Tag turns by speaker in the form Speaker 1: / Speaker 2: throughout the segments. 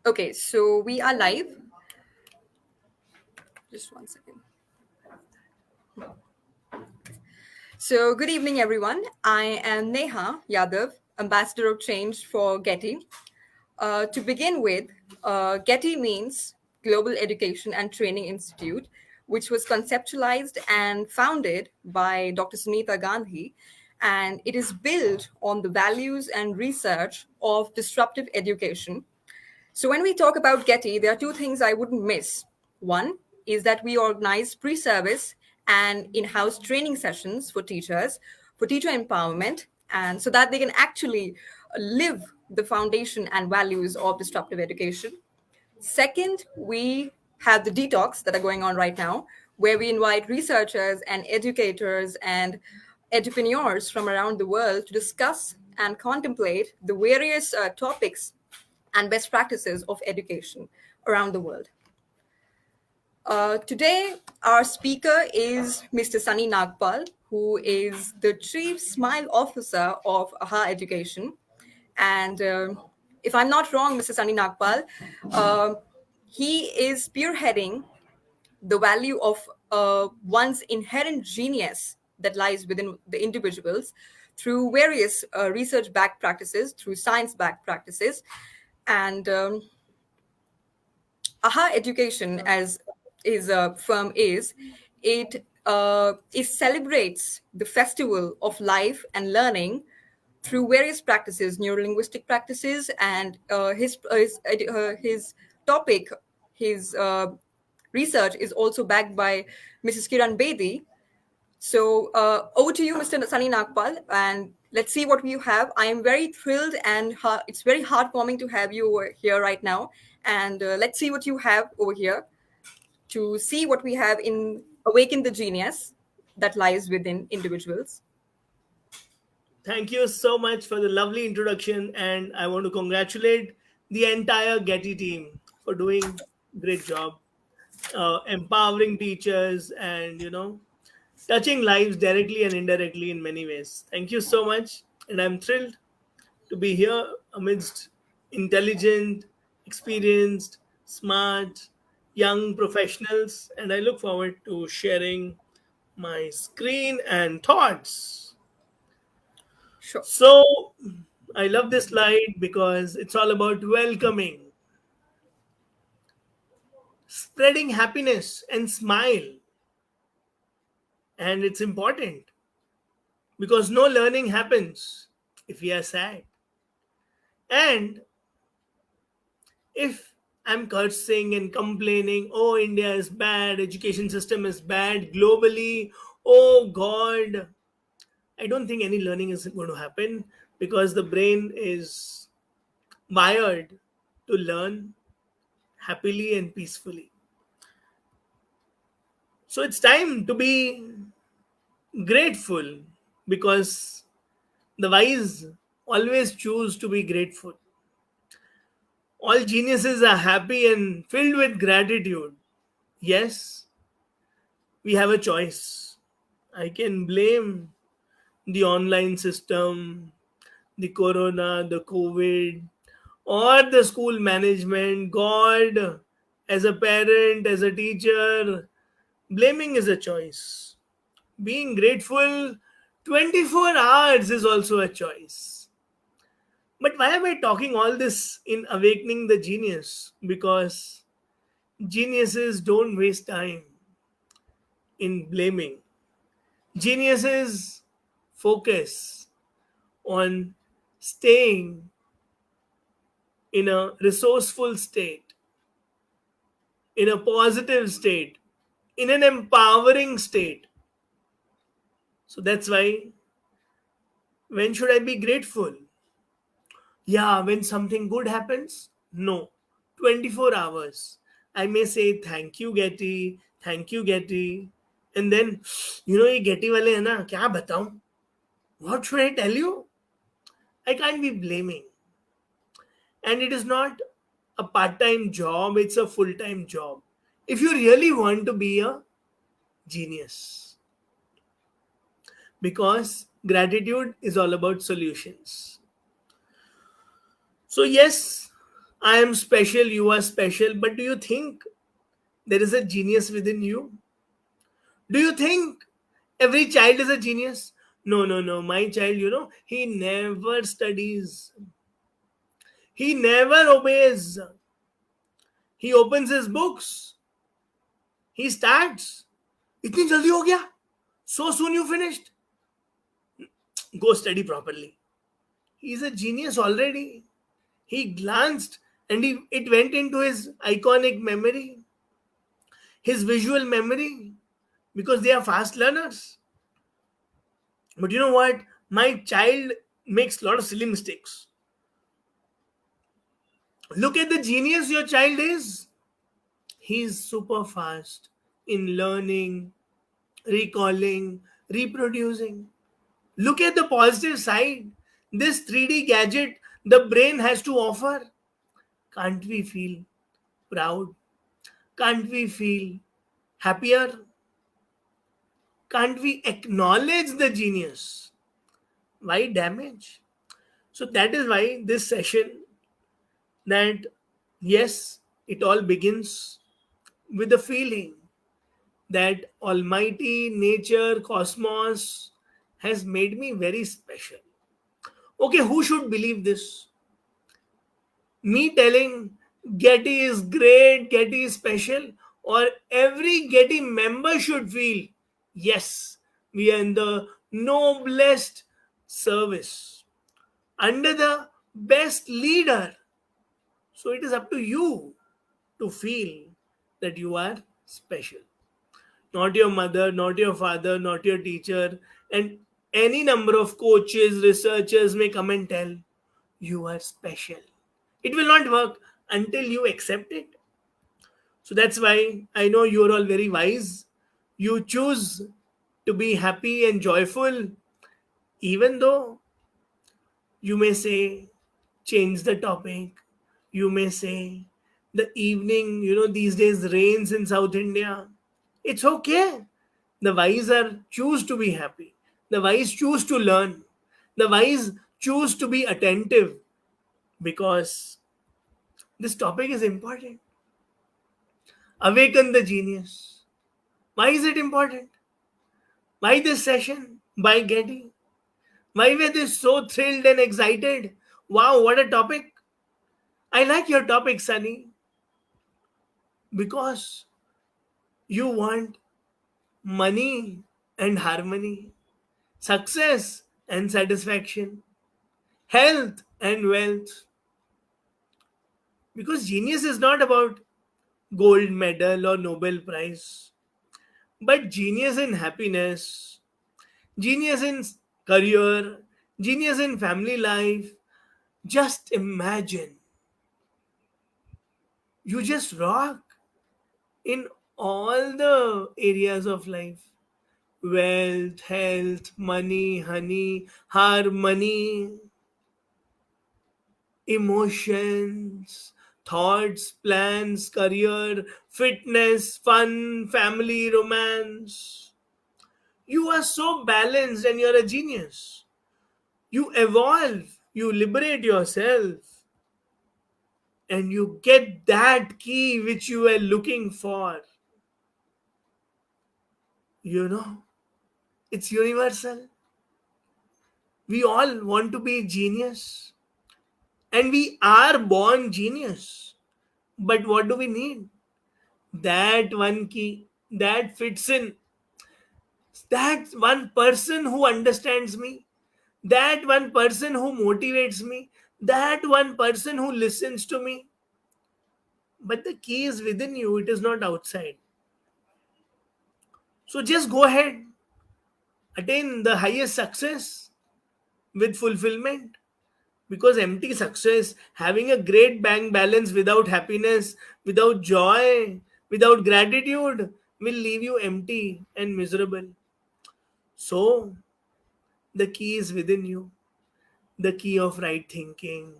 Speaker 1: Okay, so we are live. Just one second. So, good evening, everyone. I am Neha Yadav, Ambassador of Change for GETI. To begin with, GETI means Global Education and Training Institute, which was conceptualized and founded by Dr. Sunita Gandhi, and it is built on the values and research of disruptive education. So when we talk about Getty, there are two things I wouldn't miss. One is that we organize pre-service and in-house training sessions for teacher empowerment, and so that they can actually live the foundation and values of disruptive education. Second, we have the detox that are going on right now, where we invite researchers and educators and entrepreneurs from around the world to discuss and contemplate the various topics and best practices of education around the world. Today, our speaker is Mr. Sunny Nagpal, who is the Chief Smile Officer of AHA Education. And if I'm not wrong, Mr. Sunny Nagpal, uh, he is spearheading the value of one's inherent genius that lies within the individuals through various research backed practices, through science backed practices. And AHA Education, as his firm is, it celebrates the festival of life and learning through various practices, neurolinguistic practices, and his topic, his research is also backed by Mrs. Kiran Bedi. So over to you, Mr. Sunny Nagpal, and let's see what you have. I am very thrilled, and it's very heartwarming to have you over here right now. And let's see what you have over here to see what we have in Awaken the Genius that lies within individuals.
Speaker 2: Thank you so much for the lovely introduction, and I want to congratulate the entire Getty team for doing great job, empowering teachers, and touching lives directly and indirectly in many ways. Thank you so much, and I'm thrilled to be here amidst intelligent, experienced, smart, young professionals, and I look forward to sharing my screen and thoughts.
Speaker 1: Sure.
Speaker 2: So, I love this slide because it's all about welcoming, spreading happiness and smile. And it's important because no learning happens if we are sad. And if I'm cursing and complaining, oh, India is bad, education system is bad globally, oh God, I don't think any learning is going to happen because the brain is wired to learn happily and peacefully. So it's time to be grateful because the wise always choose to be grateful. All geniuses are happy and filled with gratitude. Yes, we have a choice. I can blame the online system, the corona, the COVID, or the school management, God, as a parent, as a teacher. Blaming is a choice. Being grateful 24 hours is also a choice. But why am I talking all this in Awakening the Genius? Because geniuses don't waste time in blaming. Geniuses focus on staying in a resourceful state, in a positive state, in an empowering state. So that's why, when should I be grateful? Yeah, when something good happens? No. 24 hours. I may say, thank you, Getty, thank you, Getty. And then, ये Getty वाले है ना, क्या बताऊं? What should I tell you? I can't be blaming. And it is not a part time job, it's a full time job. If you really want to be a genius, because gratitude is all about solutions. So, yes, I am special, you are special. But do you think there is a genius within you? Do you think every child is a genius? No, no, no. My child, he never studies, he never obeys. He opens his books, he starts. इतनी जल्दी हो गया? So soon you finished? Go study properly. He's a genius already. He glanced and it went into his iconic memory, his visual memory, because they are fast learners. But you know what? My child makes a lot of silly mistakes. Look at the genius your child is. He's super fast in learning, recalling, reproducing. Look at the positive side. This 3D gadget the brain has to offer. Can't we feel proud? Can't we feel happier? Can't we acknowledge the genius? Why damage? So that is why this session, that yes, it all begins with the feeling that almighty nature, cosmos has made me very special. Okay, who should believe this? Me telling Getty is great, Getty is special, or every Getty member should feel, yes, we are in the noblest service under the best leader. So it is up to you to feel that you are special. Not your mother, not your father, not your teacher, and any number of coaches, researchers may come and tell you are special. It will not work until you accept it. So that's why I know you're all very wise. You choose to be happy and joyful, even though you may say, change the topic. You may say, the evening, these days rains in South India. It's okay. The wise are choose to be happy. The wise choose to learn. The wise choose to be attentive, because this topic is important. Awaken the genius. Why is it important? Why this session? By Getty? Why were they so thrilled and excited? Wow, what a topic! I like your topic, Sunny, because you want money and harmony, success and satisfaction, health and wealth. Because genius is not about gold medal or Nobel Prize, but genius in happiness, genius in career, genius in family life. Just imagine you just rock in all the areas of life: wealth, health, money, honey, harmony, emotions, thoughts, plans, career, fitness, fun, family, romance. You are so balanced and you're a genius. You evolve, you liberate yourself, and you get that key which you were looking for. You know, it's universal. We all want to be genius, and we are born genius. But what do we need? That one key that fits in, that one person who understands me, that one person who motivates me, that one person who listens to me. But the key is within you, it is not outside. So just go ahead, attain the highest success with fulfillment, because empty success, having a great bank balance without happiness, without joy, without gratitude, will leave you empty and miserable. So the key is within you, the key of right thinking,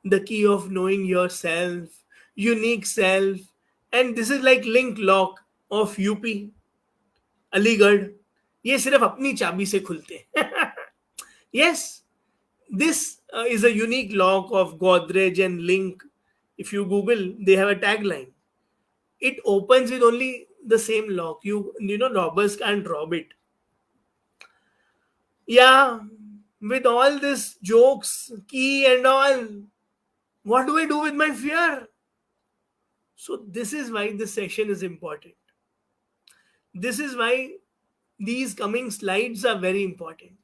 Speaker 2: the key of knowing yourself, unique self. And this is like link lock of UP, Aligarh. ये सिर्फ अपनी चाबी से खुलते हैं. Yes, this is a unique lock of Godrej and Link. If you Google, they have a tagline. It opens with only the same lock. You know, robbers can't rob it. Yeah, with all this jokes, key and all, what do I do with my fear? So this is why this session is important. This is why these coming slides are very important,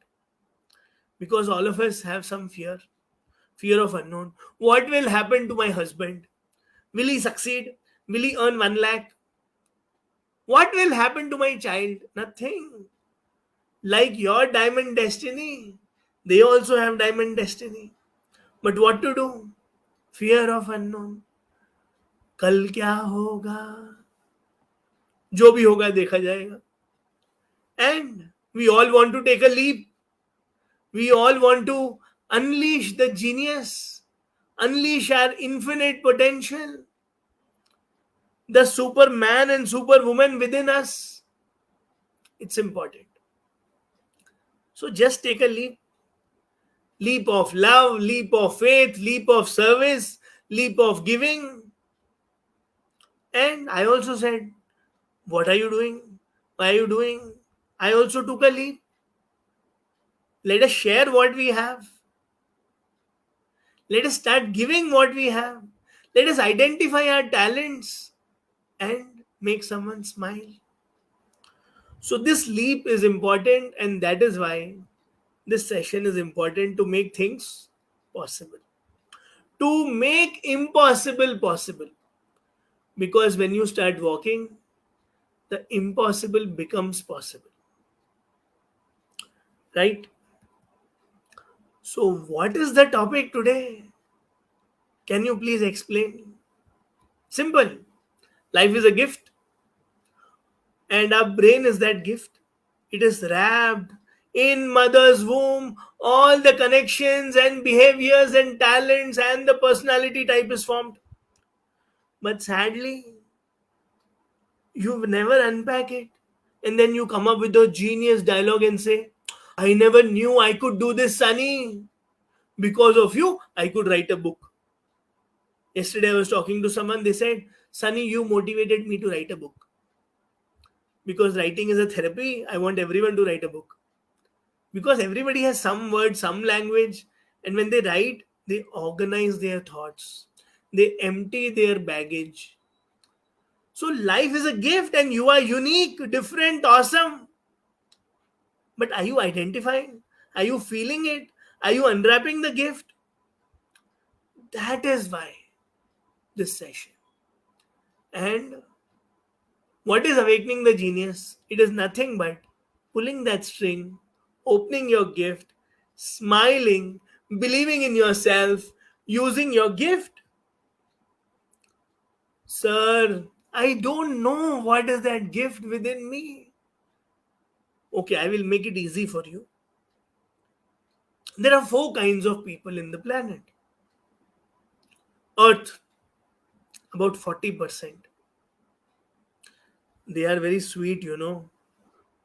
Speaker 2: because all of us have some fear of unknown. What will happen to my husband? Will he succeed? Will he earn 1 lakh? What will happen to my child? Nothing. Like your diamond destiny, they also have diamond destiny. But what to do? Fear of unknown. कल क्या होगा? जो भी होगा देखा जाएगा. And we all want to take a leap. We all want to unleash the genius, unleash our infinite potential, the superman and superwoman within us. It's important. So just take a leap. Leap of love, leap of faith, leap of service, leap of giving. And I also said, what are you doing? Why are you doing? I also took a leap. Let us share what we have. Let us start giving what we have. Let us identify our talents and make someone smile. So, this leap is important, and that is why this session is important, to make things possible, to make impossible possible. Because when you start walking, the impossible becomes possible, right? So, what is the topic today? Can you please explain? Simple. Life is a gift, and our brain is that gift. It is wrapped in mother's womb. All the connections and behaviors and talents and the personality type is formed. But sadly, you never unpack it. And then you come up with a genius dialogue and say, I never knew I could do this, Sunny. Because of you, I could write a book. Yesterday, I was talking to someone. They said, Sunny, you motivated me to write a book. Because writing is a therapy, I want everyone to write a book. Because everybody has some word, some language, and when they write, they organize their thoughts, they empty their baggage. So life is a gift, and you are unique, different, awesome. But are you identifying? Are you feeling it? Are you unwrapping the gift? That is why this session. And what is awakening the genius? It is nothing but pulling that string, opening your gift, smiling, believing in yourself, using your gift. Sir, I don't know what is that gift within me. Okay, I will make it easy for you. There are four kinds of people in the planet. Earth, about 40%. They are very sweet,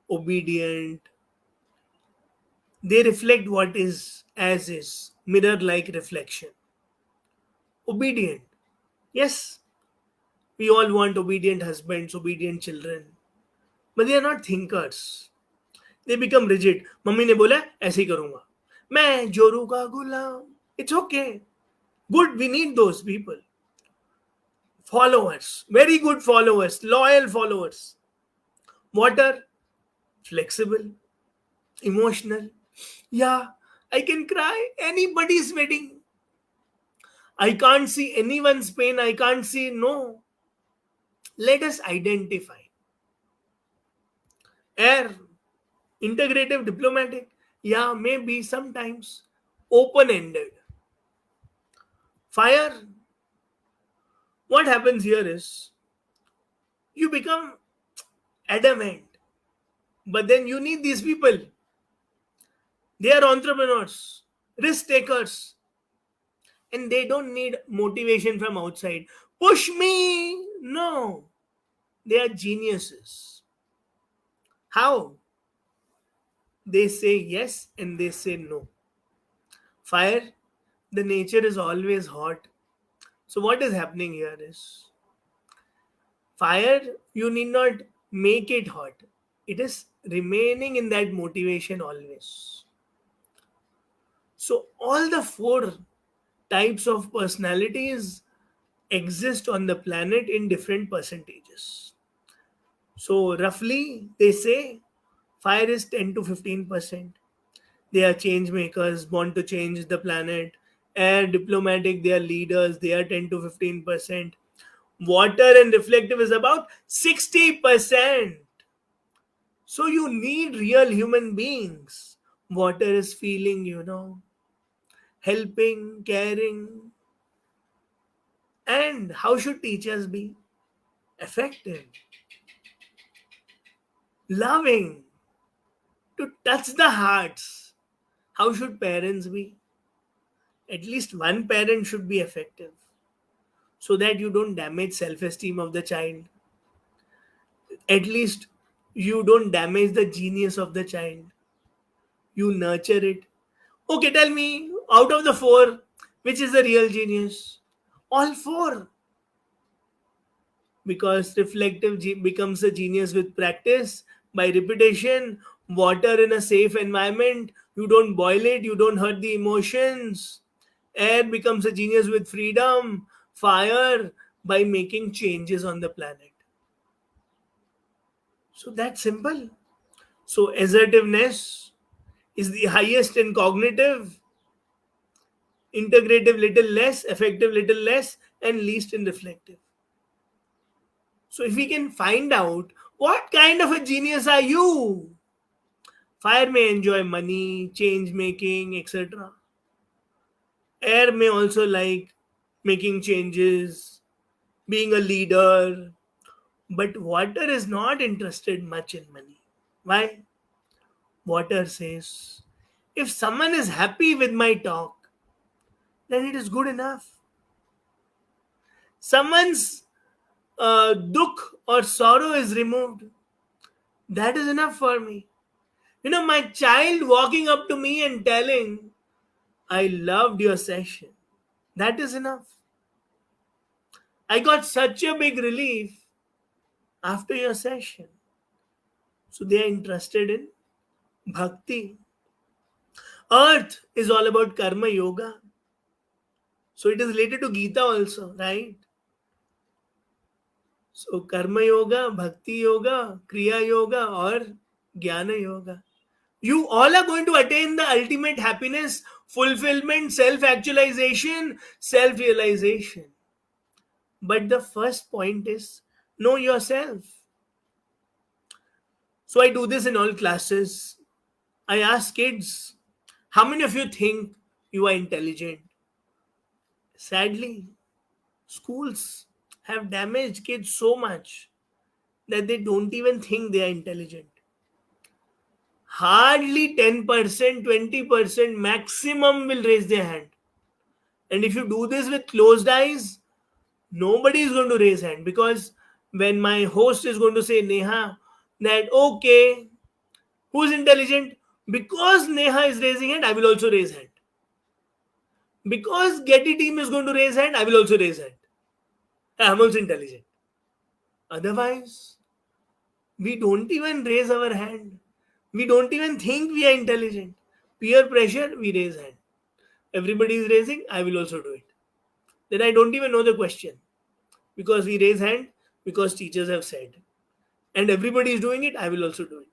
Speaker 2: obedient. They reflect what is as is, mirror like reflection. Obedient. Yes, we all want obedient husbands, obedient children. But they are not thinkers. They become rigid. Mummy ने बोला ऐसे ही करूंगा. मैं जोरू का गुलाम. It's okay. Good, we need those people. Followers. Very good followers. Loyal followers. Water. Flexible. Emotional. Yeah, I can cry. Anybody's wedding. I can't see anyone's pain. I can't see no. Let us identify. Air. Integrative, diplomatic. Yeah, maybe sometimes. Open ended. Fire. What happens here is you become adamant. But then you need these people. They are entrepreneurs, risk takers, and they don't need motivation from outside. Push me! No. They are geniuses. How? They say yes and they say no. Fire, the nature is always hot. So what is happening here is fire, you need not make it hot. It is remaining in that motivation always. So all the four types of personalities exist on the planet in different percentages. So roughly they say fire is 10 to 15%. They are change makers, born to change the planet. Air diplomatic, they are leaders, they are 10 to 15%. Water and reflective is about 60%. So you need real human beings. Water is feeling, helping, caring. And how should teachers be? Effective, loving, to touch the hearts. How should parents be? At least one parent should be effective so that you don't damage self-esteem of the child. At least you don't damage the genius of the child. You nurture it. Okay, tell me, out of the four, which is the real genius? All four. Because becomes a genius with practice, by repetition. Water in a safe environment, you don't boil it, you don't hurt the emotions. Air becomes a genius with freedom. Fire, by making changes on the planet. So that's simple. So assertiveness is the highest in cognitive, integrative little less, effective little less, and least in reflective. So if we can find out what kind of a genius are you, fire may enjoy money, change making, etc. Air may also like making changes, being a leader, but water is not interested much in money. Why? Water says, if someone is happy with my talk, then it is good enough. Someone's dukh or sorrow is removed, that is enough for me. My child walking up to me and telling, I loved your session, that is enough. I got such a big relief after your session. So they are interested in bhakti. Earth is all about karma yoga. So it is related to Gita also, right? So karma yoga, bhakti yoga, kriya yoga, or jnana yoga. You all are going to attain the ultimate happiness, fulfillment, self actualization, self realization. But the first point is know yourself. So I do this in all classes. I ask kids, how many of you think you are intelligent? Sadly, schools have damaged kids so much that they don't even think they are intelligent. Hardly 10%, 20% maximum will raise their hand. And if you do this with closed eyes, nobody is going to raise hand, because when my host is going to say, Neha, that okay, who's intelligent? Because Neha is raising hand, I will also raise hand. Because GETI team is going to raise hand, I will also raise hand. I am also intelligent. Otherwise, we don't even raise our hand. We don't even think we are intelligent. Peer pressure, we raise hand. Everybody is raising, I will also do it. Then I don't even know the question, because we raise hand because teachers have said. And everybody is doing it, I will also do it.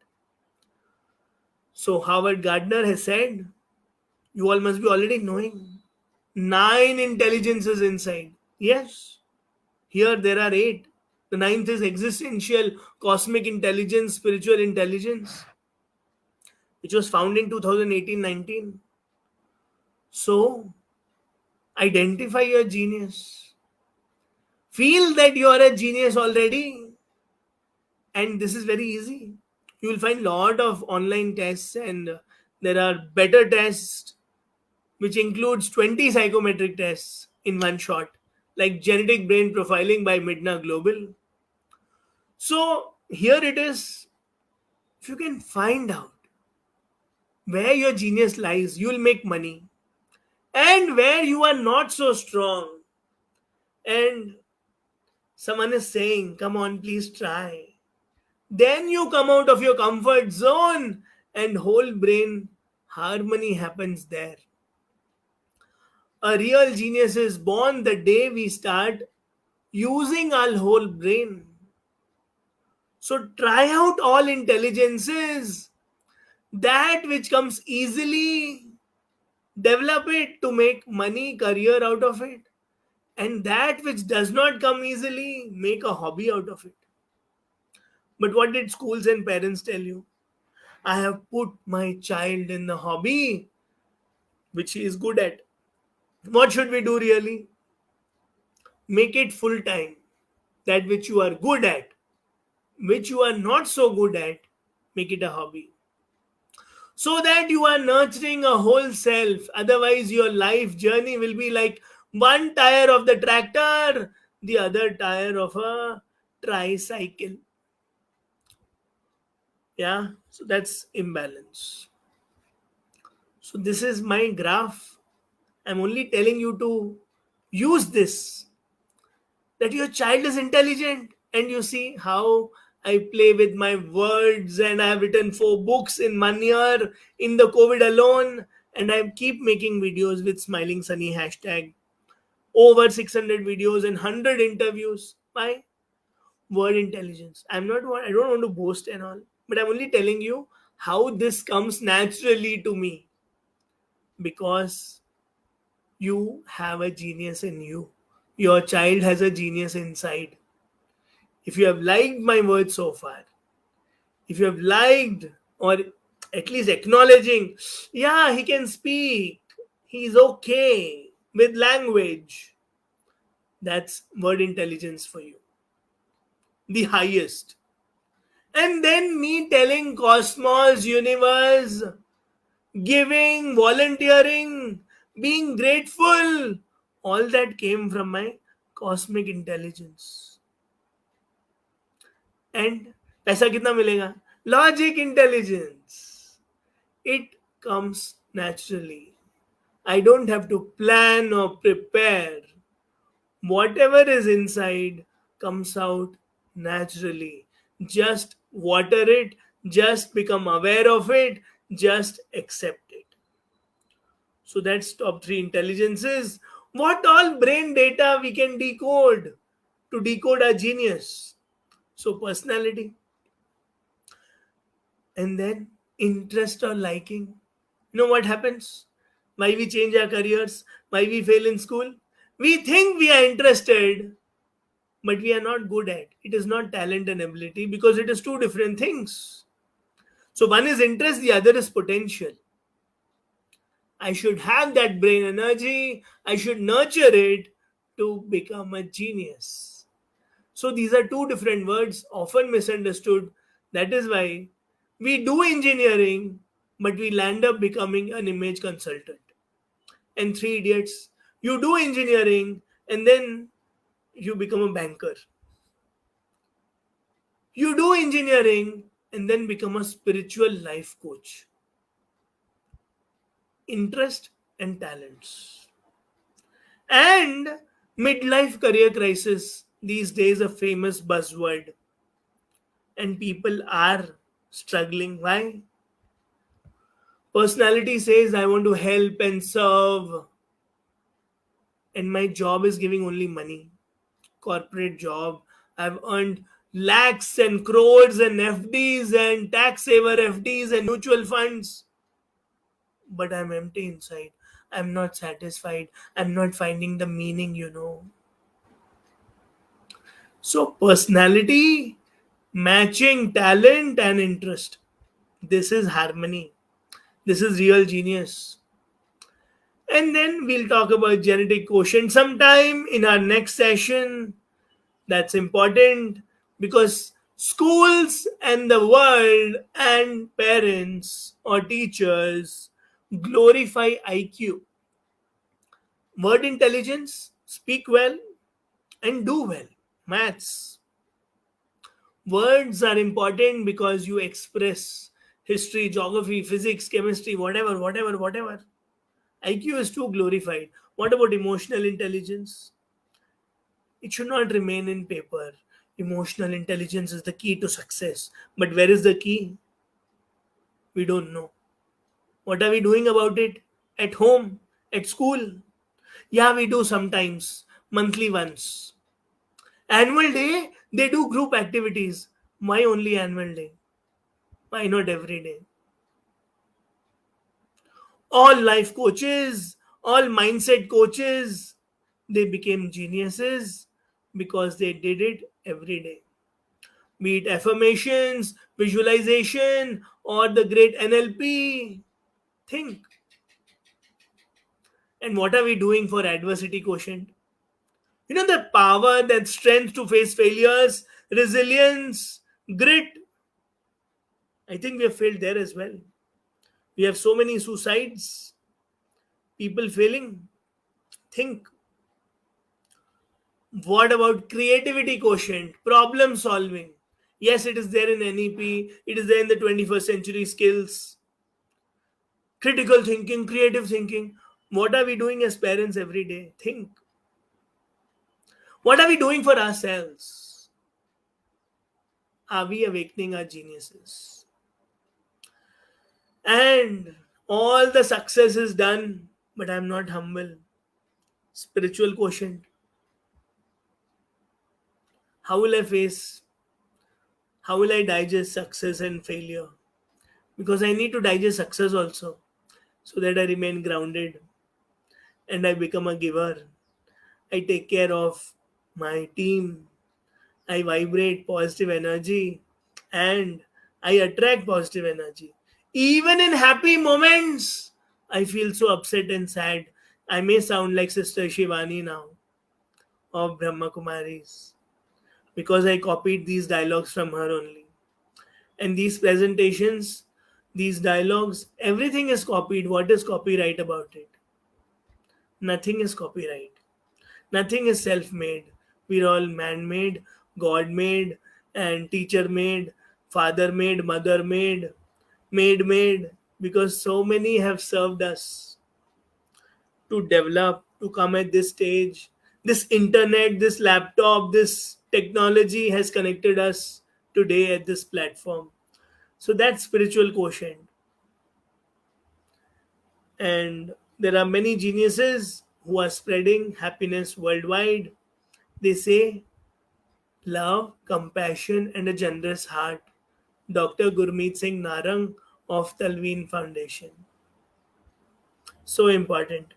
Speaker 2: So Howard Gardner has said, you all must be already knowing. 9 intelligences inside. Yes, here there are 8. The ninth is existential, cosmic intelligence, spiritual intelligence, which was found in 2018-19. So, identify your genius. Feel that you are a genius already. And this is very easy. You will find lot of online tests, and there are better tests which includes 20 psychometric tests in one shot, like genetic brain profiling by Midna Global. So here it is. If you can find out where your genius lies, you will make money. And where you are not so strong, and someone is saying, come on, please try. Then you come out of your comfort zone and whole brain harmony happens there. A real genius is born the day we start using our whole brain. So try out all intelligences. That which comes easily, develop it to make money, career out of it. And that which does not come easily, make a hobby out of it. But what did schools and parents tell you? I have put my child in the hobby which he is good at. What should we do really? Make it full time. That which you are good at, which you are not so good at, make it a hobby. So that you are nurturing a whole self. Otherwise, your life journey will be like one tire of the tractor, the other tire of a tricycle. Yeah, so that's imbalance. So, this is my graph. I'm only telling you to use this, that your child is intelligent, and you see how I play with my words, and I have written 4 books in 1 year in the COVID alone, and I keep making videos with smiling sunny hashtag, over 600 videos and 100 interviews. Why? Word intelligence. I don't want to boast and all, but I'm only telling you how this comes naturally to me, because you have a genius in you. Your child has a genius inside. If you have liked my words so far, if you have liked, or at least acknowledging, yeah, he can speak, he's okay with language, that's word intelligence for you, the highest. And then me telling cosmos, universe, giving, volunteering, being grateful, all that came from my cosmic intelligence. And पैसा कितना मिलेगा? Logic intelligence. It comes naturally. I don't have to plan or prepare. Whatever is inside comes out naturally. Just water it, just become aware of it, just accept it. So that's top 3 intelligences. What all brain data we can decode to decode our genius? So, personality, and then interest or liking. You know what happens? Why we change our careers? Why we fail in school? We think we are interested, but we are not good at. It is not talent and ability, because it is two different things. So one is interest, the other is potential. I should have that brain energy. I should nurture it to become a genius. So these are two different words, often misunderstood. That is why we do engineering, but we land up becoming an image consultant. And 3 idiots, you do engineering and then you become a banker. You do engineering and then become a spiritual life coach. Interest and talents. And midlife career crisis, these days a famous buzzword. And people are struggling. Why? Personality says, I want to help and serve, and my job is giving only money. Corporate job. I've earned lakhs and crores and FDs and tax saver FDs and mutual funds, but I'm empty inside. I'm not satisfied. I'm not finding the meaning. So, personality matching talent and interest. This is harmony. This is real genius. And then we'll talk about genetic quotient sometime in our next session. That's important, because schools and the world and parents or teachers glorify IQ. Word intelligence, speak well and do well. Maths. Words are important because you express history, geography, physics, chemistry, whatever. IQ is too glorified. What about emotional intelligence? It should not remain in paper. Emotional intelligence is the key to success. But where is the key? We don't know. What are we doing about it? At home? At school? Yeah, we do sometimes. Monthly once. Annual day, they do group activities. Why only annual day? Why not every day? All life coaches, all mindset coaches, they became geniuses because they did it every day. Be it affirmations, visualization, or the great NLP. Think. And what are we doing for adversity quotient? You know, the power, that strength to face failures, resilience, grit. I think we have failed there as well. We have so many suicides, people failing. Think. What about creativity quotient, problem solving? Yes, it is there in NEP, it is there in the 21st century skills, critical thinking, creative thinking. What are we doing as parents every day? Think. What are we doing for ourselves? Are we awakening our geniuses? And all the success is done, but I'm not humble. Spiritual quotient. How will I face, how will I digest success and failure? Because I need to digest success also, so that I remain grounded and I become a giver. I take care of my team. I vibrate positive energy and I attract positive energy. Even in happy moments, I feel so upset and sad. I may sound like Sister Shivani now of Brahma Kumaris because I copied these dialogues from her only. And these presentations, these dialogues, everything is copied. What is copyright about it? Nothing is copyright. Nothing is self made. We're all man made, God made, and teacher made, father made, mother made, maid made, because so many have served us to develop, to come at this stage. This internet, this laptop, this technology has connected us today at this platform. So that's spiritual quotient. And there are many geniuses who are spreading happiness worldwide. They say love, compassion, and a generous heart. Dr. Gurmeet Singh Narang of Talween Foundation. So important.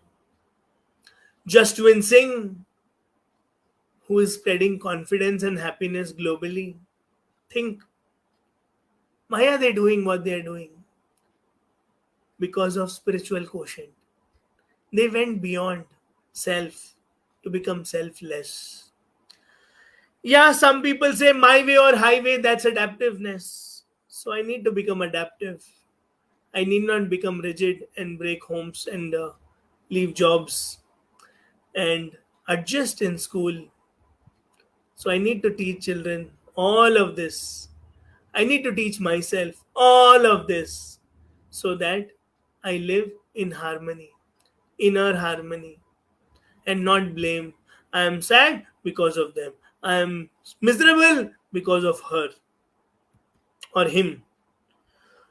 Speaker 2: Justwin Singh, who is spreading confidence and happiness globally. Think, why are they doing what they are doing? Because of spiritual quotient. They went beyond self to become selfless. Yeah, some people say my way or highway, that's adaptiveness. So I need to become adaptive. I need not become rigid and break homes and leave jobs and adjust in school. So I need to teach children all of this. I need to teach myself all of this so that I live in harmony, inner harmony, and not blame. I am sad because of them. I am miserable because of her or him.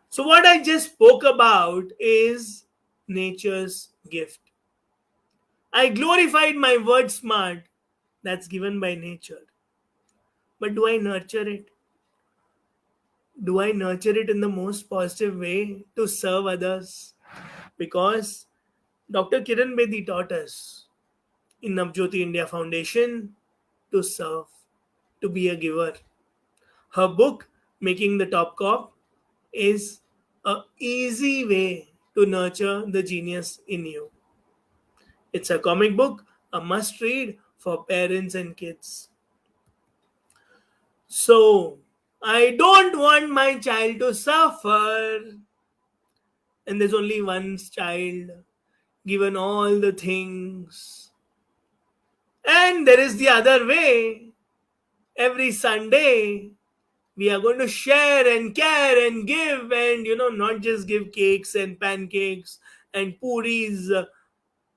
Speaker 2: So, what I just spoke about is nature's gift. I glorified my word smart that's given by nature. But do I nurture it? Do I nurture it in the most positive way to serve others? Because Dr. Kiran Bedi taught us in Navjyoti India Foundation to serve, to be a giver. Her book, Making the Top Cop, is a easy way to nurture the genius in you. It's a comic book, a must read for parents and kids. So, I don't want my child to suffer. And there's only one child given all the things. And there is the other way. Every Sunday, we are going to share and care and give, and not just give cakes and pancakes and puris,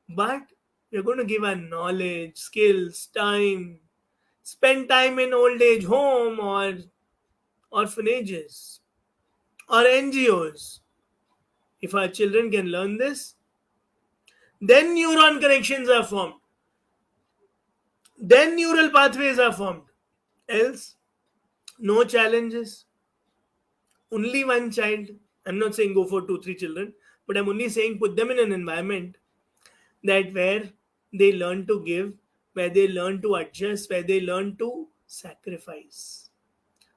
Speaker 2: but we're going to give our knowledge, skills, time. spend time in old age home or orphanages or NGOs. If our children can learn this, then neuron connections are formed. Then neural pathways are formed. Else, no challenges, only one child. I'm not saying go for two, three children, but I'm only saying put them in an environment that where they learn to give, where they learn to adjust, where they learn to sacrifice.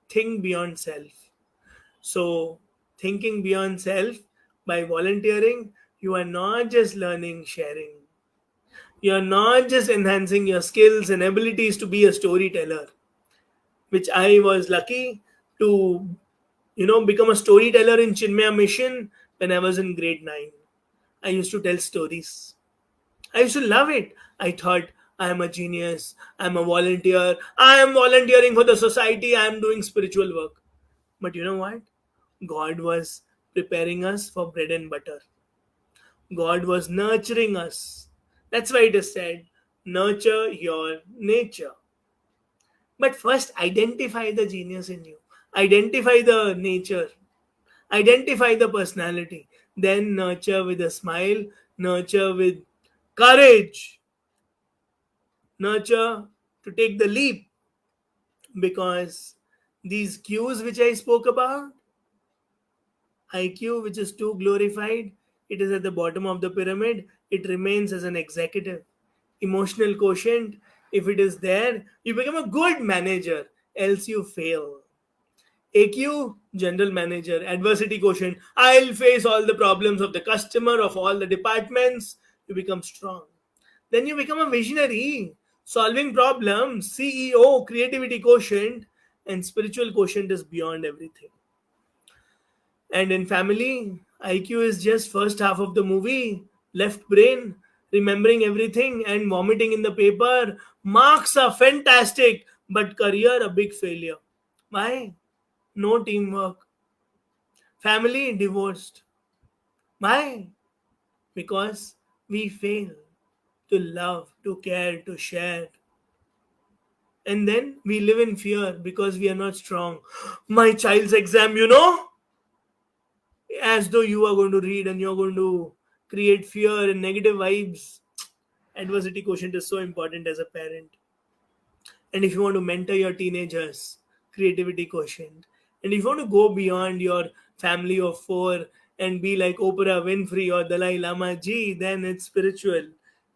Speaker 2: Think beyond self. So, thinking beyond self by volunteering, you are not just learning sharing. You are not just enhancing your skills and abilities to be a storyteller, which I was lucky to, become a storyteller in Chinmaya Mission when I was in grade 9. I used to tell stories. I used to love it. I thought I am a genius. I am a volunteer. I am volunteering for the society. I am doing spiritual work. But you know what? God was preparing us for bread and butter. God was nurturing us. That's why it is said, nurture your nature. But first, identify the genius in you, identify the nature, identify the personality. Then nurture with a smile, nurture with courage, nurture to take the leap, because these cues which I spoke about, IQ, which is too glorified, it is at the bottom of the pyramid, it remains as an executive. Emotional quotient, if it is there, you become a good manager, else you fail. AQ, general manager. Adversity quotient, I'll face all the problems of the customer, of all the departments. You become strong. Then you become a visionary, solving problems. CEO, creativity quotient, and spiritual quotient is beyond everything. And in family, IQ is just first half of the movie. Left brain, remembering everything and vomiting in the paper. Marks are fantastic, but career a big failure. Why? No teamwork. Family divorced. Why? Because we fail to love, to care, to share. And then we live in fear because we are not strong. My child's exam, as though you are going to read and you're going to create fear and negative vibes. Adversity quotient is so important as a parent. And if you want to mentor your teenagers, creativity quotient. And if you want to go beyond your family of four and be like Oprah Winfrey or Dalai Lama ji, then it's spiritual.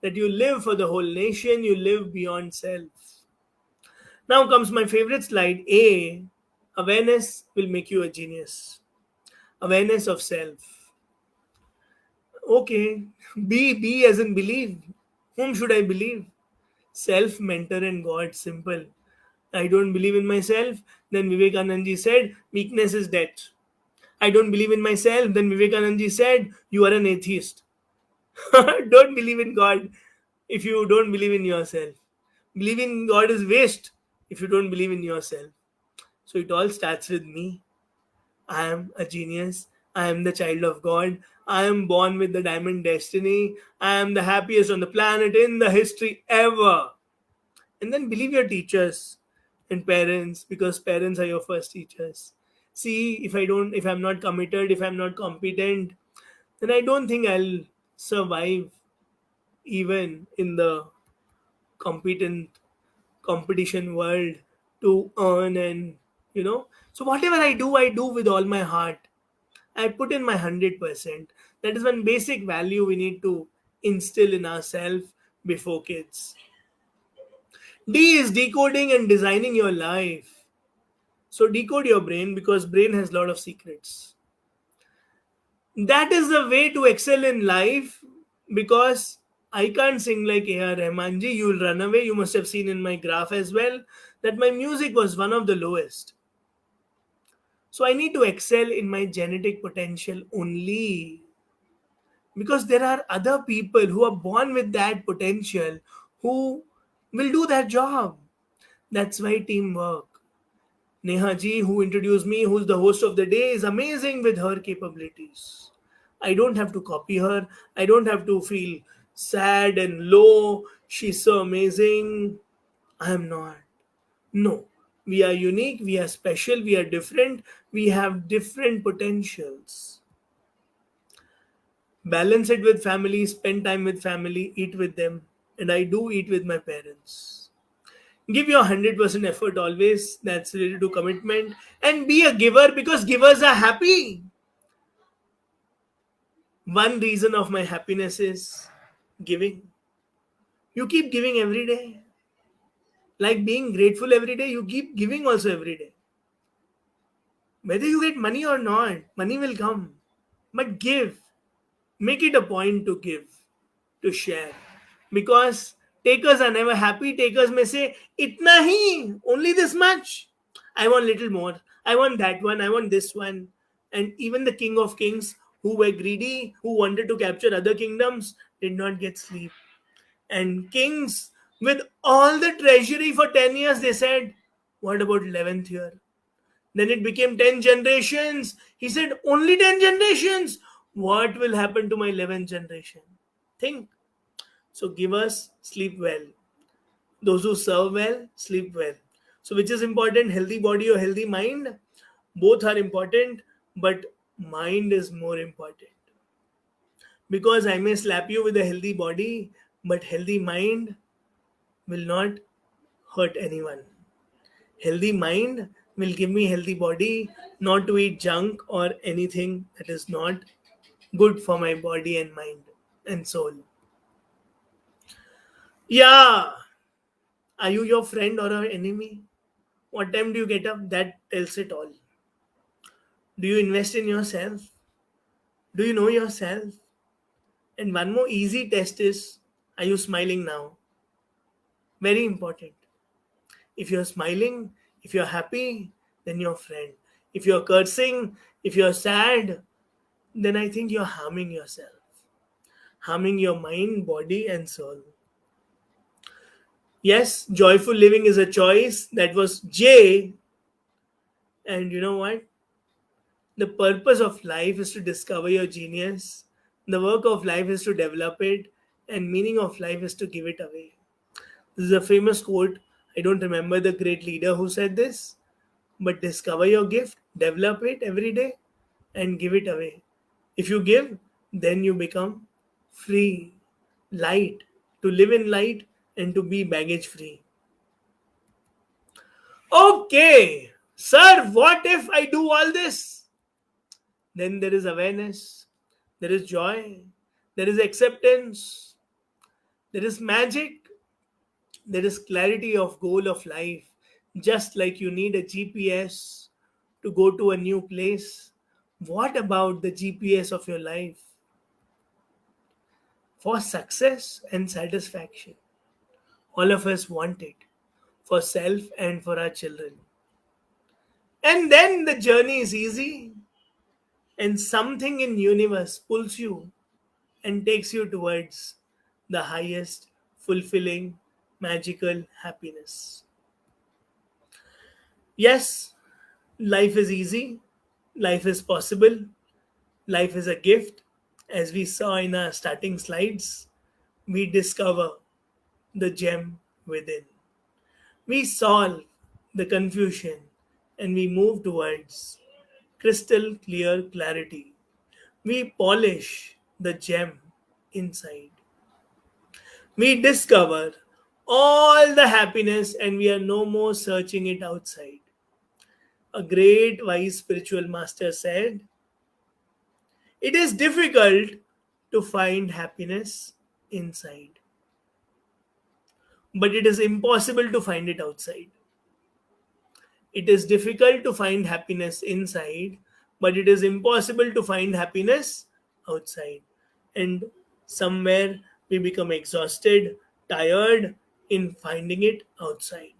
Speaker 2: That you live for the whole nation, you live beyond self. Now comes my favorite slide. A, awareness will make you a genius. Awareness of self. Okay. B as in believe. Whom should I believe? Self, mentor, and God. Simple. I don't believe in myself. Then Vivekananda said, weakness is death. I don't believe in myself. Then Vivekananda said, you are an atheist. Don't believe in God if you don't believe in yourself. Believing in God is waste if you don't believe in yourself. So it all starts with me. I am a genius. I am the child of God. I am born with the diamond destiny. I am the happiest on the planet in the history ever. And then believe your teachers and parents, because parents are your first teachers. See, if I'm not committed, if I'm not competent, then I don't think I'll survive even in the competent competition world to earn. And so whatever I do with all my heart. I put in my 100%. That is one basic value we need to instill in ourselves before kids. D is decoding and designing your life. So decode your brain, because brain has a lot of secrets. That is the way to excel in life, because I can't sing like A.R. Rahmanji. You will run away. You must have seen in my graph as well that my music was one of the lowest. So I need to excel in my genetic potential only, because there are other people who are born with that potential who will do that job. That's why teamwork. Neha ji, who introduced me, who's the host of the day, is amazing with her capabilities. I don't have to copy her. I don't have to feel sad and low. She's so amazing. I am not. No. We are unique, we are special, we are different, we have different potentials. Balance it with family, spend time with family, eat with them. And I do eat with my parents. Give your 100% effort always. That's related to commitment. And be a giver because givers are happy. One reason of my happiness is giving. You keep giving every day. Like being grateful every day, you keep giving also every day. Whether you get money or not, money will come. But give. Make it a point to give, to share. Because takers are never happy. Takers may say, Itna hi, only this much. I want little more. I want that one. I want this one. And even the king of kings who were greedy, who wanted to capture other kingdoms, did not get sleep. And kings with all the treasury for 10 years, they said, what about 11th year? Then it became 10 generations. He said, only 10 generations. What will happen to my 11th generation? Think. So give us sleep well. Those who serve well, sleep well. So which is important, healthy body or healthy mind? Both are important, but mind is more important. Because I may slap you with a healthy body, but healthy mind will not hurt anyone. Healthy mind will give me healthy body, not to eat junk or anything that is not good for my body and mind and soul. Yeah, are you your friend or an enemy? What time do you get up? That tells it all. Do you invest in yourself? Do you know yourself? And one more easy test is, are you smiling now? Very important. If you're smiling, if you're happy, then you're a friend. If you're cursing, if you're sad, then I think you're harming yourself, harming your mind, body, and soul. Yes, joyful living is a choice. That was J. And you know what? The purpose of life is to discover your genius. The work of life is to develop it. And meaning of life is to give it away. This is a famous quote. I don't remember the great leader who said this. But discover your gift, develop it every day, and give it away. If you give, then you become free, light, to live in light and to be baggage free. Okay, sir, what if I do all this? Then there is awareness, there is joy, there is acceptance, there is magic, there is clarity of goal of life. Just like you need a GPS to go to a new place, what about the GPS of your life? For success and satisfaction. All of us want it for self and for our children. And then the journey is easy and something in universe pulls you and takes you towards the highest fulfilling magical happiness. Yes, life is easy, life is possible, life is a gift. As we saw in our starting slides, we discover the gem within. We solve the confusion and we move towards crystal clear clarity. We polish the gem inside. We discover all the happiness and we are no more searching it outside. A great wise spiritual master said, it is difficult to find happiness inside, but it is impossible to find it outside. It is difficult to find happiness inside, but it is impossible to find happiness outside. And somewhere we become exhausted, tired in finding it outside.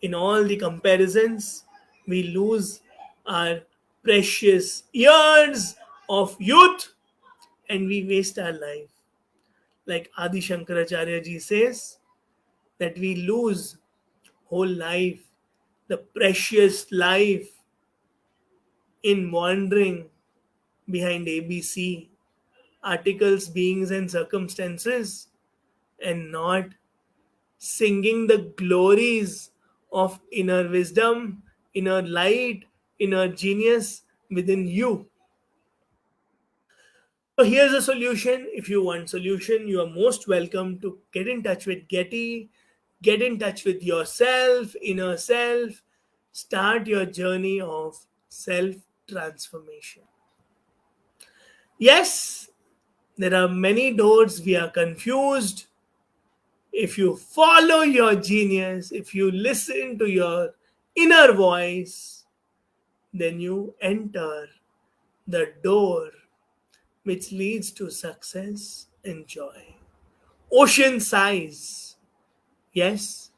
Speaker 2: In all the comparisons, we lose our precious years of youth and we waste our life. Like Adi Shankaracharya ji says, that we lose whole life, the precious life in wandering behind ABC, articles, beings, and circumstances, and not singing the glories of inner wisdom, inner light, inner genius within you. So here's a solution. If you want solution, you are most welcome to get in touch with Getty, get in touch with yourself, inner self, start your journey of self transformation. Yes, there are many doors we are confused. If you follow your genius, if you listen to your inner voice, then you enter the door which leads to success and joy. Ocean size, yes,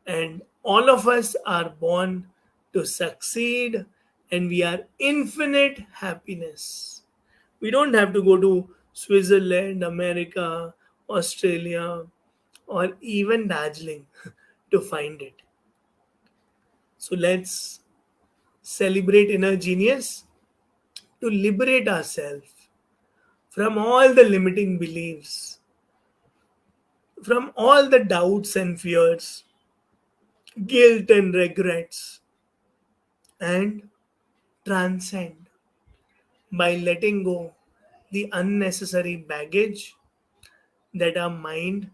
Speaker 2: and all of us are born to succeed, and we are infinite happiness. We don't have to go to Switzerland, America, Australia, or even Darjeeling to find it. So let's celebrate inner genius to liberate ourselves from all the limiting beliefs, from all the doubts and fears, guilt and regrets, and transcend by letting go the unnecessary baggage that our mind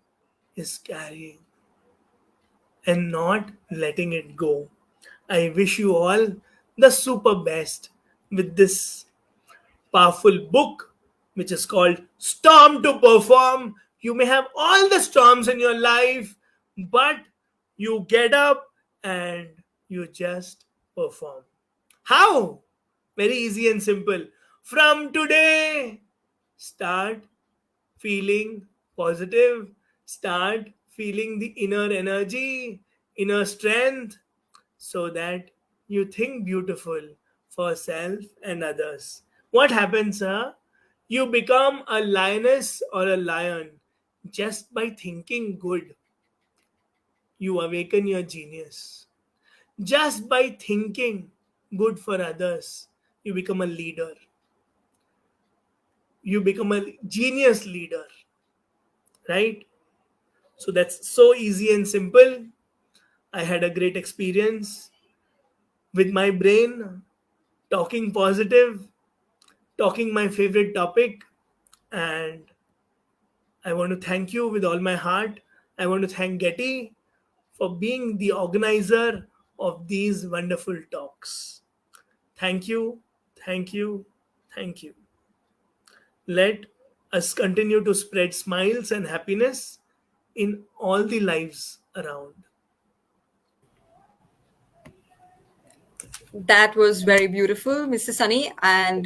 Speaker 2: is carrying and not letting it go. I wish you all the super best with this powerful book, which is called Storm to Perform. You may have all the storms in your life, but you get up and you just perform. How? Very easy and simple. From today, start feeling positive, start feeling the inner energy, inner strength, so that you think beautiful for self and others. What happens, sir? You become a lioness or a lion just by thinking good. You awaken your genius. Just by thinking good for others, you become a leader. You become a genius leader, right? So that's so easy and simple. I had a great experience with my brain, talking positive, talking my favorite topic, and I want to thank you with all my heart. I want to thank Getty for being the organizer of these wonderful talks. Thank you, thank you, thank you. Let us continue to spread smiles and happiness in all the lives around.
Speaker 1: That was very beautiful, Mr. Sunny, and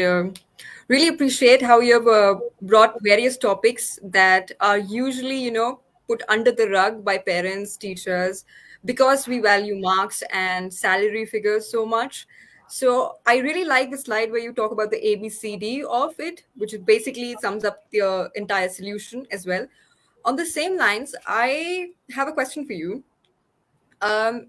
Speaker 1: really appreciate how you have brought various topics that are usually, put under the rug by parents, teachers, because we value marks and salary figures so much. So I really like the slide where you talk about the ABCD of it, which is basically sums up the entire solution as well. On the same lines, I have a question for you. Um,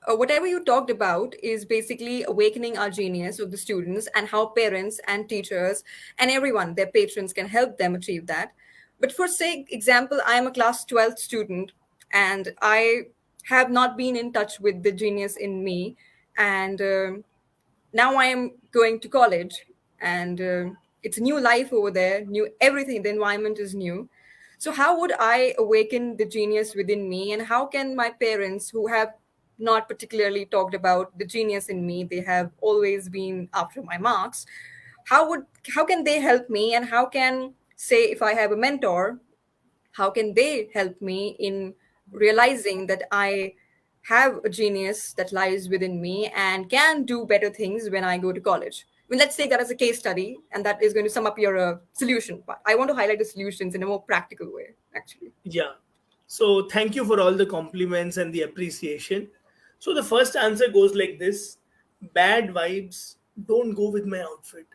Speaker 1: Whatever you talked about is basically awakening our genius of the students and how parents and teachers and everyone, their patrons, can help them achieve that. But for say example, I am a class 12th student and I have not been in touch with the genius in me, and now I am going to college, and it's a new life over there, new everything. The environment is new. So how would I awaken the genius within me, and how can my parents, who have not particularly talked about the genius in me, they have always been after my marks, how can they help me, and how can, say, if I have a mentor, how can they help me in realizing that I have a genius that lies within me and can do better things when I go to college? I mean, let's take that as a case study, and that is going to sum up your solution. But I want to highlight the solutions in a more practical way, actually.
Speaker 2: Yeah. So thank you for all the compliments and the appreciation. So the first answer goes like this: bad vibes don't go with my outfit.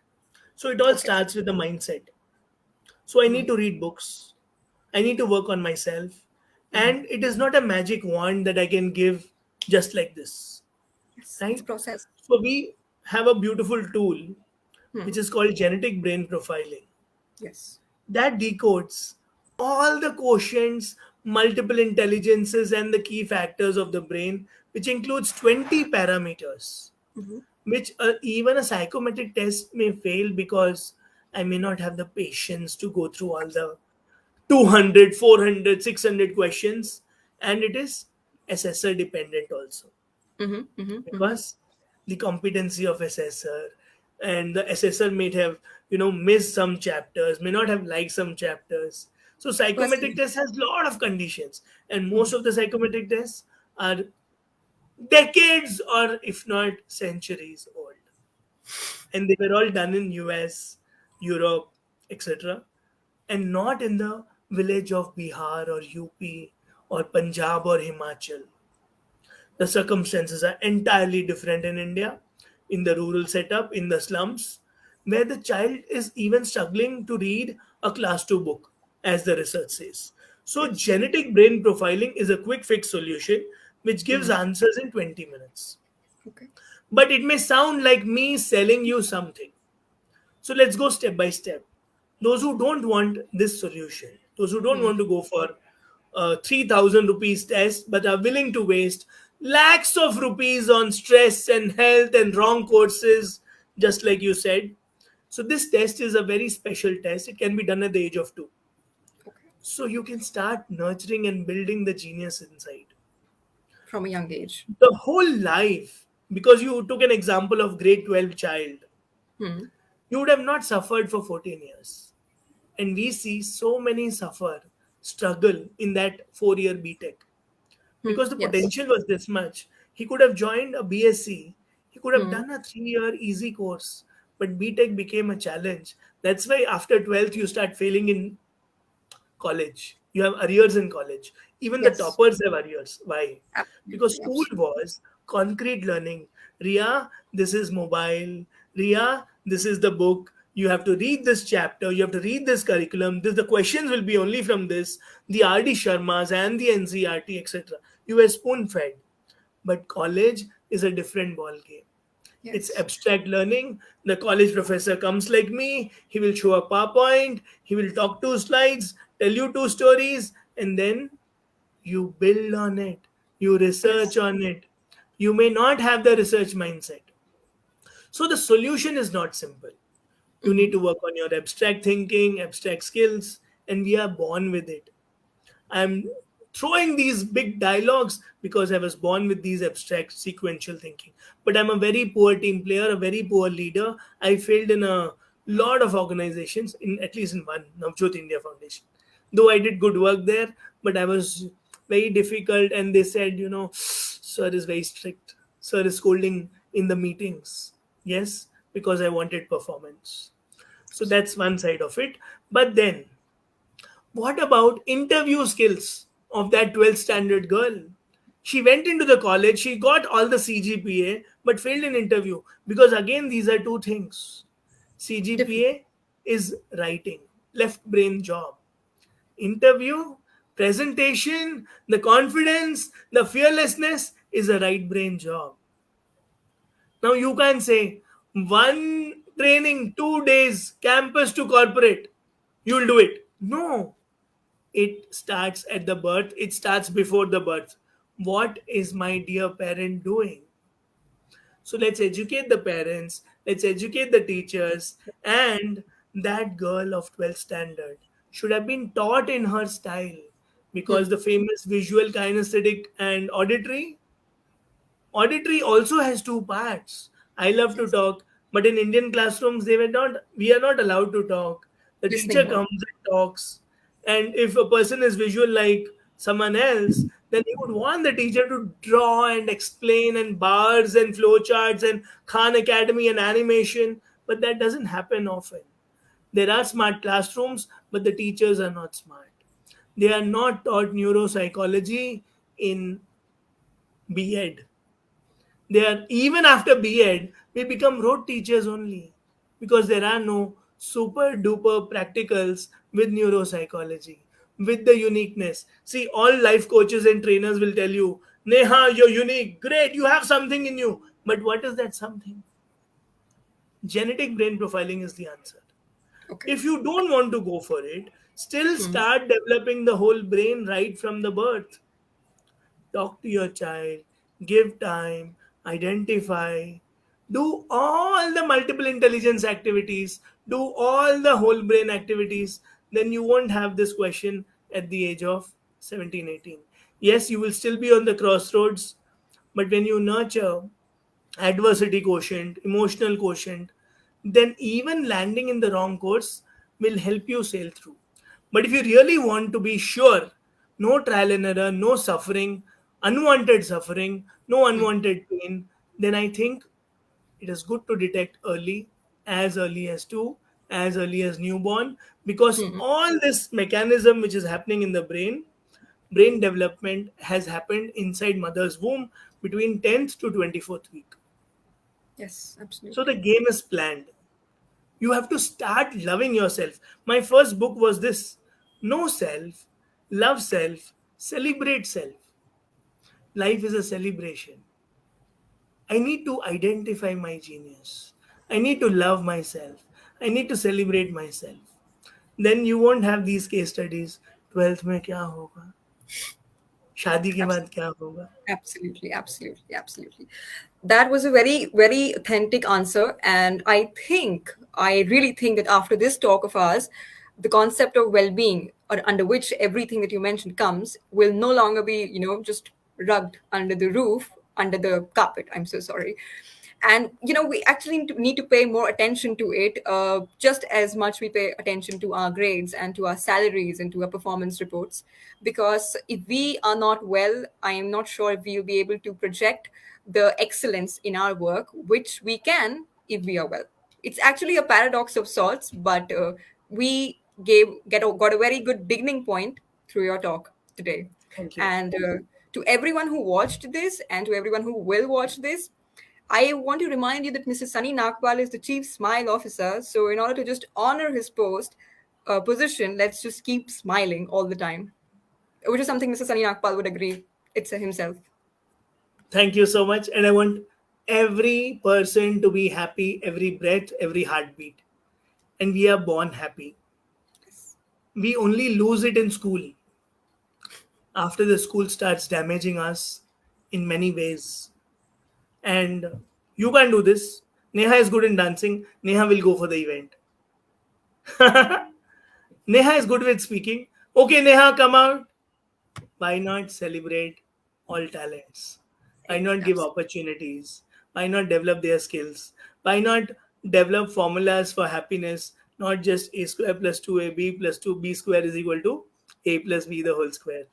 Speaker 2: So it all
Speaker 1: Okay.
Speaker 2: starts with the mindset. So I need
Speaker 1: Hmm.
Speaker 2: to read books. I need to work on myself.
Speaker 1: Hmm.
Speaker 2: And it is not a magic wand that I can give just like this.
Speaker 1: Yes, it's a
Speaker 2: Right?
Speaker 1: process.
Speaker 2: So we have a beautiful tool which
Speaker 1: Hmm.
Speaker 2: is called genetic brain profiling
Speaker 1: Yes.
Speaker 2: that decodes all the quotients multiple intelligences, and the key factors of the brain, which includes 20 parameters,
Speaker 1: Hmm.
Speaker 2: which even a psychometric test may fail because I may not have the patience to go through all the 200, 400, 600 questions. And it is assessor dependent also,
Speaker 1: Hmm. Hmm. Hmm.
Speaker 2: because the competency of assessor, and the assessor may have missed some chapters, may not have liked some chapters. So psychometric
Speaker 1: Personally.
Speaker 2: test has lot of conditions, and most
Speaker 1: Hmm.
Speaker 2: of the psychometric tests are decades or if not centuries old, and they were all done in US, Europe, etc., and not in the village of Bihar or UP or Punjab or Himachal. The circumstances are entirely different in India, in the rural setup, in the slums, where the child is even struggling to read a class 2 book, as the research says. So,
Speaker 1: Yes.
Speaker 2: genetic brain profiling is a quick fix solution which gives
Speaker 1: Hmm.
Speaker 2: answers in 20 minutes.
Speaker 1: Okay.
Speaker 2: But it may sound like me selling you something. So let's go step by step. Those who don't want this solution, those who don't
Speaker 1: Hmm.
Speaker 2: want to go for a 3,000 rupees test but are willing to waste lakhs of rupees on stress and health and wrong courses, just like you said. So this test is a very special test. It can be done at the age of 2.
Speaker 1: Okay.
Speaker 2: So you can start nurturing and building the genius inside.
Speaker 1: From a young age.
Speaker 2: The whole life, because you took an example of grade 12 child,
Speaker 1: Hmm.
Speaker 2: you would have not suffered for 14 years. And we see so many suffer, struggle in that 4 year BTech,
Speaker 1: Hmm.
Speaker 2: because the
Speaker 1: Yes.
Speaker 2: potential was this much. He could have joined a BSc, he could have
Speaker 1: Hmm.
Speaker 2: done a 3 year easy course, but BTech became a challenge. That's why after 12th, you start failing in college. You have arrears in college. Even the
Speaker 1: Yes.
Speaker 2: toppers have arrears. Why? Because
Speaker 1: Absolutely.
Speaker 2: school
Speaker 1: Absolutely.
Speaker 2: was concrete learning. Ria, this is mobile. Ria, this is the book. You have to read this chapter. You have to read this curriculum. The questions will be only from this. The R.D. Sharmas and the NCRT, etc. You were spoon fed. But college is a different ball game. It's
Speaker 1: Yes.
Speaker 2: abstract learning. The college professor comes like me. He will show a PowerPoint. He will talk 2 slides, tell you 2 stories, and then you build on it. You research
Speaker 1: Yes.
Speaker 2: on it. You may not have the research mindset. So the solution is not simple. You need
Speaker 1: Hmm.
Speaker 2: to work on your abstract thinking, abstract skills, and we are born with it. I'm throwing these big dialogues because I was born with these abstract sequential thinking. But I'm a very poor team player, a very poor leader. I failed in a lot of organizations, in at least in one, Navjot India Foundation. Though I did good work there, but I was very difficult, and they said, sir is very strict. Sir is scolding in the meetings. Yes, because I wanted performance. So that's one side of it. But then what about interview skills of that 12th standard girl? She went into the college, she got all the CGPA, but failed in interview. Because again, these are two things.
Speaker 1: Different.
Speaker 2: CGPA is writing, left brain job. Interview, presentation, the confidence, the fearlessness is a right brain job. Now you can say, one training, 2 days, campus to corporate, you'll do it. No, it starts at the birth, it starts before the birth. What is my dear parent doing? So let's educate the parents, let's educate the teachers, and that girl of 12th standard should have been taught in her style,
Speaker 1: Hmm.
Speaker 2: because the famous visual, kinesthetic, and auditory also has two parts. I love to
Speaker 1: Yes.
Speaker 2: talk, but in Indian classrooms, we are not allowed to talk. The teacher
Speaker 1: Listening mode.
Speaker 2: comes and talks. And if a person is visual like someone else, then he would want the teacher to draw and explain and bars and flowcharts and Khan Academy and animation. But that doesn't happen often. There are smart classrooms, but the teachers are not smart. They are not taught neuropsychology in B.Ed. They are, even after B.Ed, we become rote teachers only, because there are no super duper practicals with neuropsychology, with the uniqueness. See, all life coaches and trainers will tell you, Neha, you're unique, great, you have something in you. But what is that something? Genetic brain profiling is the answer.
Speaker 1: Okay.
Speaker 2: If you don't want to go for it, Still start developing the whole brain right from the birth. Talk to your child, give time, identify, do all the multiple intelligence activities, do all the whole brain activities. Then you won't have this question at the age of 17, 18. Yes, you will still be on the crossroads, but when you nurture adversity quotient, emotional quotient, then even landing in the wrong course will help you sail through. But if you really want to be sure, no trial and error, no suffering, no unwanted pain, then I think it is good to detect early as two, as early as newborn, because all this mechanism which is happening in the brain development has happened inside mother's womb between 10th to 24th week.
Speaker 1: Yes,
Speaker 2: So the
Speaker 1: absolutely.
Speaker 2: game is planned. You have to start loving yourself. My first book was this: Know Self, Love Self, Celebrate Self. Life is a celebration. I need to identify my genius. I need to love myself. I need to celebrate myself. Then you won't have these case studies. 12th में क्या होगा? शादी के बाद क्या होगा?
Speaker 1: Absolutely, absolutely, absolutely. That was a very, very authentic answer. And I really think that after this talk of ours, the concept of well being, or under which everything that you mentioned comes, will no longer be, just rugged under the roof, under the carpet. I'm so sorry. And we actually need to pay more attention to it, just as much we pay attention to our grades and to our salaries and to our performance reports, because if we are not well, I am not sure if we'll be able to project the excellence in our work, which we can if we are well. It's actually a paradox of sorts, but we got a very good beginning point through your talk today.
Speaker 2: Thank you.
Speaker 1: And to everyone who watched this and to everyone who will watch this, I want to remind you that Mr. Sunny Nakwal is the Chief Smile Officer. So, in order to just honor his position, let's just keep smiling all the time, which is something Mr. Sunny Nakwal would agree. It's himself.
Speaker 2: Thank you so much. And I want every person to be happy, every breath, every heartbeat. And we are born happy.
Speaker 1: Yes.
Speaker 2: We only lose it in school. After the school starts damaging us in many ways. And you can't do this. Neha is good in dancing. Neha will go for the event. Neha is good with speaking. Okay, Neha, come out. Why not celebrate all talents? Why not give
Speaker 1: Absolutely.
Speaker 2: opportunities? Why not develop their skills? Why not develop formulas for happiness? Not just a square plus 2ab plus 2b square is equal to a plus b the whole square.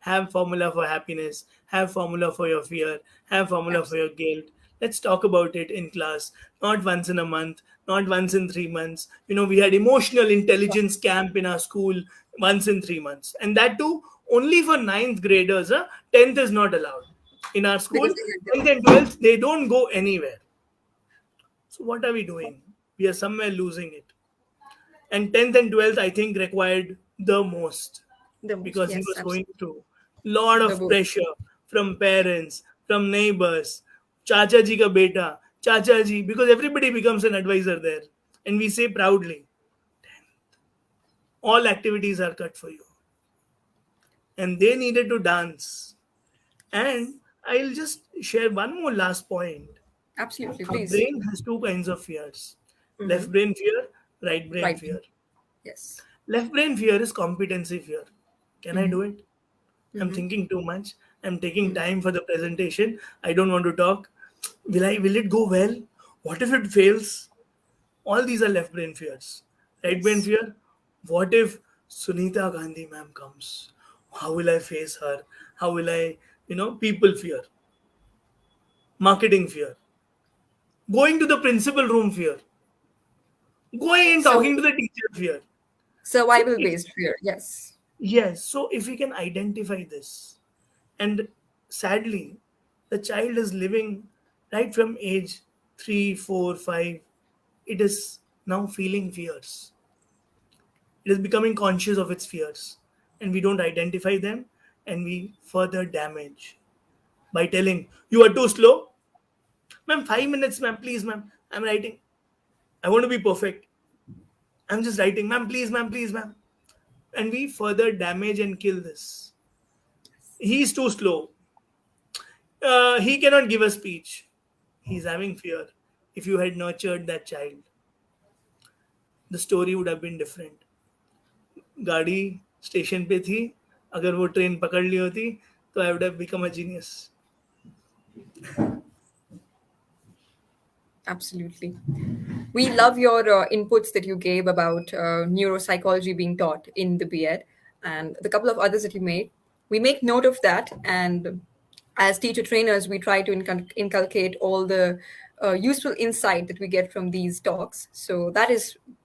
Speaker 2: Have formula for happiness, have formula for your fear, have formula for your guilt. Let's talk about it in class, not once in a month, not once in 3 months. We had emotional intelligence camp in our school once in 3 months, and that too only for ninth graders. 10th is not allowed in our school.
Speaker 1: Because they had
Speaker 2: 10th
Speaker 1: their
Speaker 2: and 12th, they don't go anywhere. So what are we doing? We are somewhere losing it. And 10th and 12th, I think, required the most,
Speaker 1: the most.
Speaker 2: because he
Speaker 1: Yes,
Speaker 2: was going
Speaker 1: absolutely.
Speaker 2: through lot
Speaker 1: The
Speaker 2: of
Speaker 1: both.
Speaker 2: pressure from parents, from neighbors, chacha ji ka beta, chacha ji, because everybody becomes an advisor there. And we say proudly, all activities are cut for you. And they needed to dance. And I'll just share one more last point.
Speaker 1: Absolutely,
Speaker 2: Our
Speaker 1: please.
Speaker 2: brain has two kinds of fears:
Speaker 1: Mm-hmm.
Speaker 2: left brain fear, right brain
Speaker 1: Right.
Speaker 2: fear.
Speaker 1: Yes.
Speaker 2: Left brain fear is competency fear. Can I
Speaker 1: Mm-hmm.
Speaker 2: do it? I'm
Speaker 1: Mm-hmm.
Speaker 2: thinking too much. I'm taking time for the presentation. I don't want to talk. Will it go well? What if it fails? All these are left brain fears. Right brain
Speaker 1: Yes.
Speaker 2: fear. What if Sunita Gandhi ma'am comes? How will I face her? How will I, people fear, marketing fear, going to the principal room fear, going and
Speaker 1: So,
Speaker 2: talking to the teacher fear. So
Speaker 1: survival
Speaker 2: it's
Speaker 1: based fear. Yes.
Speaker 2: yes. So if we can identify this, and sadly, the child is living right from age 3, 4, 5. It is now feeling fears. It is becoming conscious of its fears. And we don't identify them, and we further damage by telling, "You are too slow. Ma'am, 5 minutes, ma'am, please, ma'am. I'm writing. I want to be perfect." I'm just writing, ma'am, please, ma'am. And we further damage and kill this. He's too slow. He cannot give a speech. He's having fear. If you had nurtured that child, the story would have been different. गाड़ी station पे थी, अगर वो train पकड़ ली होती तो I would have become a genius.
Speaker 1: Absolutely. We love your inputs that you gave about neuropsychology being taught in the BEd and the couple of others that you made. We make note of that. And as teacher trainers, we try to inculcate all the useful insight that we get from these talks. So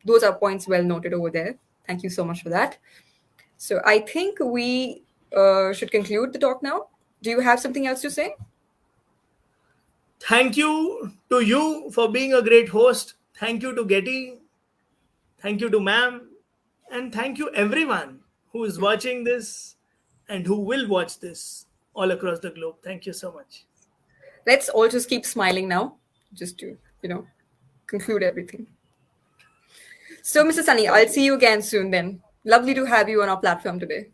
Speaker 1: those are points well noted over there. Thank you so much for that. So I think we should conclude the talk now. Do you have something else to say?
Speaker 2: Thank you to you for being a great host. Thank you to Getty. Thank you to ma'am. And thank you everyone who is watching this and who will watch this all across the globe. Thank you so much.
Speaker 1: Let's all just keep smiling now, just to, conclude everything. So, Mr. Sunny, I'll see you again soon then. Lovely to have you on our platform today.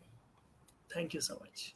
Speaker 2: Thank you so much.